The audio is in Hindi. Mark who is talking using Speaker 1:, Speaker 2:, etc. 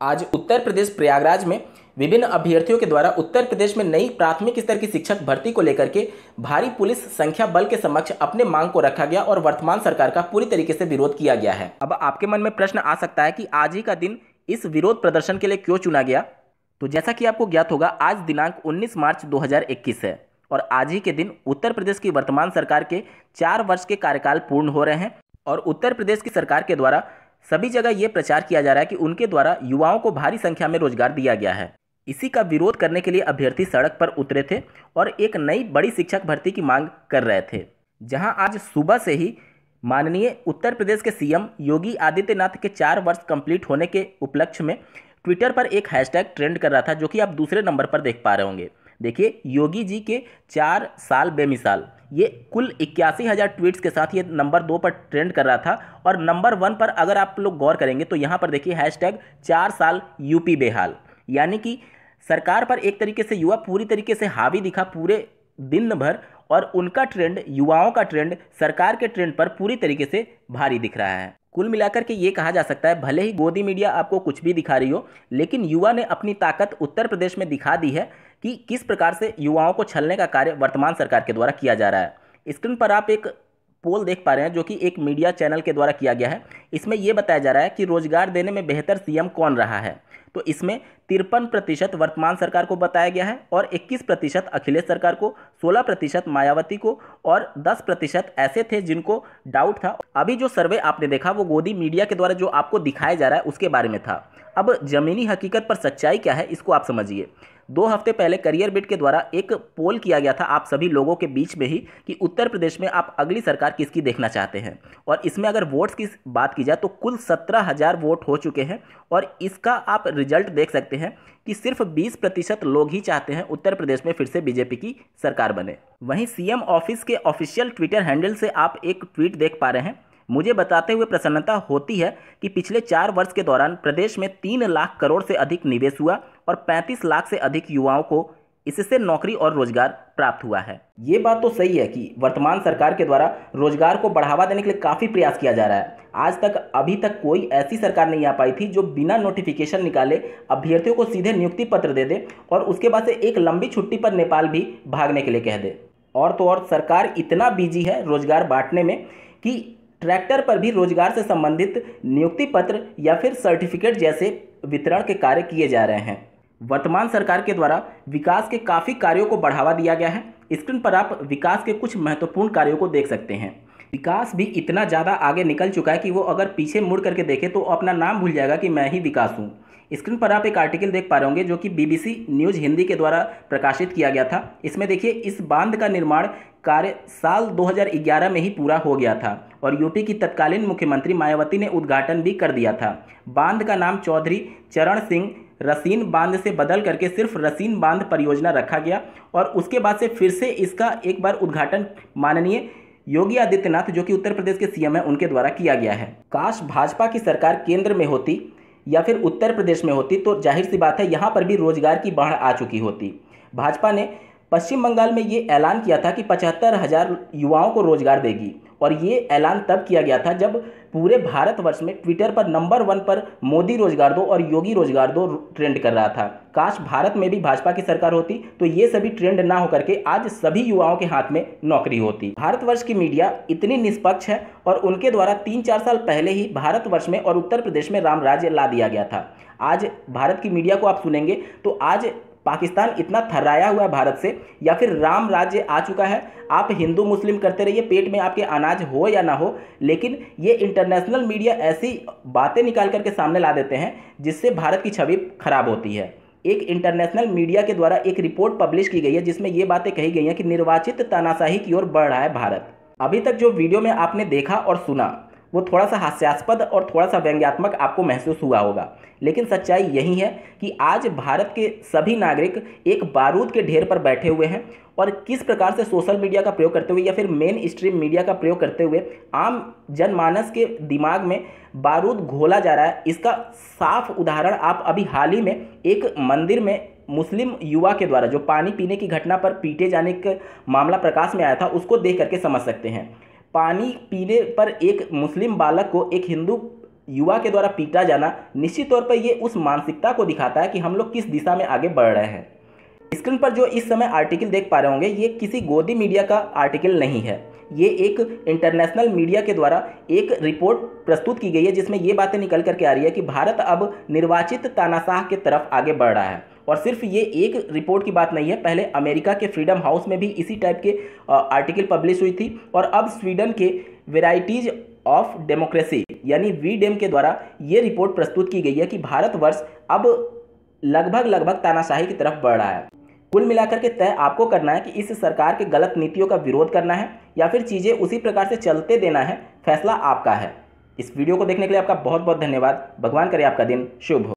Speaker 1: आज उत्तर प्रदेश प्रयागराज में विभिन्न अभ्यर्थियों के द्वारा उत्तर प्रदेश में नई प्राथमिक स्तर की शिक्षक भर्ती को लेकर के भारी पुलिस संख्या बल के समक्ष अपने मांग को रखा गया और वर्तमान सरकार का पूरी तरीके से विरोध किया गया है। अब आपके मन में प्रश्न आ सकता है कि आज ही का दिन इस विरोध प्रदर्शन के लिए क्यों चुना गया। तो जैसा कि आपको ज्ञात होगा, आज दिनांक 19 मार्च 2021 है और आज ही के दिन उत्तर प्रदेश की वर्तमान सरकार के 4 वर्ष के कार्यकाल पूर्ण हो रहे हैं और उत्तर प्रदेश की सरकार के द्वारा सभी जगह ये प्रचार किया जा रहा है कि उनके द्वारा युवाओं को भारी संख्या में रोजगार दिया गया है। इसी का विरोध करने के लिए अभ्यर्थी सड़क पर उतरे थे और एक नई बड़ी शिक्षक भर्ती की मांग कर रहे थे। जहां आज सुबह से ही माननीय उत्तर प्रदेश के सीएम योगी आदित्यनाथ के 4 वर्ष कंप्लीट होने के उपलक्ष्य में ट्विटर पर एक हैशटैग ट्रेंड कर रहा था, जो कि आप दूसरे नंबर पर देख पा रहे होंगे। देखिए, योगी जी के 4 साल बेमिसाल, ये कुल 81,000 ट्वीट्स के साथ ये नंबर 2 पर ट्रेंड कर रहा था। और नंबर 1 पर अगर आप लोग गौर करेंगे तो यहाँ पर देखिए हैशटैग 4 साल यूपी बेहाल, यानी कि सरकार पर एक तरीके से युवा पूरी तरीके से हावी दिखा पूरे दिन भर और उनका ट्रेंड, युवाओं का ट्रेंड सरकार के ट्रेंड पर पूरी तरीके से भारी दिख रहा है। कुल मिलाकर के ये कहा जा सकता है, भले ही गोदी मीडिया आपको कुछ भी दिखा रही हो, लेकिन युवा ने अपनी ताकत उत्तर प्रदेश में दिखा दी है कि किस प्रकार से युवाओं को छलने का कार्य वर्तमान सरकार के द्वारा किया जा रहा है। स्क्रीन पर आप एक पोल देख पा रहे हैं जो कि एक मीडिया चैनल के द्वारा किया गया है। इसमें यह बताया जा रहा है कि रोजगार देने में बेहतर सीएम कौन रहा है। तो इसमें 53% वर्तमान सरकार को बताया गया है और 21% अखिलेश सरकार को, 16% मायावती को और 10% ऐसे थे जिनको डाउट था। अभी जो सर्वे आपने देखा वो गोदी मीडिया के द्वारा जो आपको दिखाया जा रहा है उसके बारे में था। अब जमीनी हकीकत पर सच्चाई क्या है, इसको आप समझिए। 2 हफ्ते पहले करियर बिट के द्वारा एक पोल किया गया था आप सभी लोगों के बीच में ही कि उत्तर प्रदेश में आप अगली सरकार किसकी देखना चाहते हैं। और इसमें अगर वोट्स की बात की जाए तो कुल 17,000 वोट हो चुके हैं और इसका आप रिजल्ट देख सकते हैं कि सिर्फ 20% लोग ही चाहते हैं उत्तर प्रदेश में फिर से बीजेपी की सरकार बने। वहीं सीएम ऑफिस के ऑफिशियल ट्विटर हैंडल से आप एक ट्वीट देख पा रहे हैं। मुझे बताते हुए प्रसन्नता होती है कि पिछले 4 वर्ष के दौरान प्रदेश में 3 लाख करोड़ से अधिक निवेश हुआ और 35 लाख से अधिक युवाओं को इससे नौकरी और रोजगार प्राप्त हुआ है। ये बात तो सही है कि वर्तमान सरकार के द्वारा रोजगार को बढ़ावा देने के लिए काफ़ी प्रयास किया जा रहा है। आज तक अभी तक कोई ऐसी सरकार नहीं आ पाई थी जो बिना नोटिफिकेशन निकाले अभ्यर्थियों को सीधे नियुक्ति पत्र दे दे और उसके बाद से एक लंबी छुट्टी पर नेपाल भी भागने के लिए कह दे। और तो और सरकार इतना बिजी है रोजगार बांटने में कि ट्रैक्टर पर भी रोजगार से संबंधित नियुक्ति पत्र या फिर सर्टिफिकेट जैसे वितरण के कार्य किए जा रहे हैं। वर्तमान सरकार के द्वारा विकास के काफ़ी कार्यों को बढ़ावा दिया गया है। स्क्रीन पर आप विकास के कुछ महत्वपूर्ण कार्यों को देख सकते हैं। विकास भी इतना ज़्यादा आगे निकल चुका है कि वो अगर पीछे मुड़ करके देखे तो अपना नाम भूल जाएगा कि मैं ही विकास हूँ। स्क्रीन पर आप एक आर्टिकल देख पा रहे होंगे जो कि बीबीसी न्यूज़ हिंदी के द्वारा प्रकाशित किया गया था। इसमें देखिए, इस बांध का निर्माण कार्य साल 2011 में ही पूरा हो गया था और यूपी की तत्कालीन मुख्यमंत्री मायावती ने उद्घाटन भी कर दिया था। बांध का नाम चौधरी चरण सिंह रसीन बांध से बदल करके सिर्फ रसीन बांध परियोजना रखा गया और उसके बाद से फिर से इसका एक बार उद्घाटन माननीय योगी आदित्यनाथ जो कि उत्तर प्रदेश के सीएम हैं उनके द्वारा किया गया है। काश भाजपा की सरकार केंद्र में होती या फिर उत्तर प्रदेश में होती तो जाहिर सी बात है यहाँ पर भी रोजगार की बाढ़ आ चुकी होती। भाजपा ने पश्चिम बंगाल में ये ऐलान किया था कि 75,000 युवाओं को रोजगार देगी और ये ऐलान तब किया गया था जब पूरे भारतवर्ष में ट्विटर पर नंबर 1 पर मोदी रोजगार दो और योगी रोजगार दो ट्रेंड कर रहा था। काश भारत में भी भाजपा की सरकार होती तो ये सभी ट्रेंड ना होकर के आज सभी युवाओं के हाथ में नौकरी होती। भारतवर्ष की मीडिया इतनी निष्पक्ष है और उनके द्वारा 3-4 साल पहले ही भारतवर्ष में और उत्तर प्रदेश में राम राज्य ला दिया गया था। आज भारत की मीडिया को आप सुनेंगे तो आज पाकिस्तान इतना थर्राया हुआ है भारत से या फिर राम राज्य आ चुका है। आप हिंदू मुस्लिम करते रहिए, पेट में आपके अनाज हो या ना हो, लेकिन ये इंटरनेशनल मीडिया ऐसी बातें निकाल करके सामने ला देते हैं जिससे भारत की छवि खराब होती है। एक इंटरनेशनल मीडिया के द्वारा एक रिपोर्ट पब्लिश की गई है जिसमें ये बातें कही गई हैं कि निर्वाचित तानाशाही की ओर बढ़ रहा है भारत। अभी तक जो वीडियो में आपने देखा और सुना वो थोड़ा सा हास्यास्पद और थोड़ा सा व्यंग्यात्मक आपको महसूस हुआ होगा, लेकिन सच्चाई यही है कि आज भारत के सभी नागरिक एक बारूद के ढेर पर बैठे हुए हैं और किस प्रकार से सोशल मीडिया का प्रयोग करते हुए या फिर मेन स्ट्रीम मीडिया का प्रयोग करते हुए आम जनमानस के दिमाग में बारूद घोला जा रहा है, इसका साफ उदाहरण आप अभी हाल ही में एक मंदिर में मुस्लिम युवा के द्वारा जो पानी पीने की घटना पर पीटे जाने का मामला प्रकाश में आया था उसको देख करके समझ सकते हैं। पानी पीने पर एक मुस्लिम बालक को एक हिंदू युवा के द्वारा पीटा जाना निश्चित तौर पर ये उस मानसिकता को दिखाता है कि हम लोग किस दिशा में आगे बढ़ रहे हैं। स्क्रीन पर जो इस समय आर्टिकल देख पा रहे होंगे, ये किसी गोदी मीडिया का आर्टिकल नहीं है। ये एक इंटरनेशनल मीडिया के द्वारा एक रिपोर्ट प्रस्तुत की गई है, जिसमें ये बातें निकल करके आ रही है कि भारत अब निर्वाचित तानाशाह की तरफ आगे बढ़ रहा है। और सिर्फ ये एक रिपोर्ट की बात नहीं है, पहले अमेरिका के फ्रीडम हाउस में भी इसी टाइप के आर्टिकल पब्लिश हुई थी, और अब स्वीडन के वेराइटीज ऑफ डेमोक्रेसी यानी वीडेम के द्वारा ये रिपोर्ट प्रस्तुत की गई है कि भारतवर्ष अब लगभग तानाशाही की तरफ बढ़ रहा है। कुल मिलाकर के तय आपको करना है कि इस सरकार के गलत नीतियों का विरोध करना है या फिर चीज़ें उसी प्रकार से चलते देना है। फैसला आपका है। इस वीडियो को देखने के लिए आपका बहुत बहुत धन्यवाद। भगवान करे आपका दिन शुभ हो।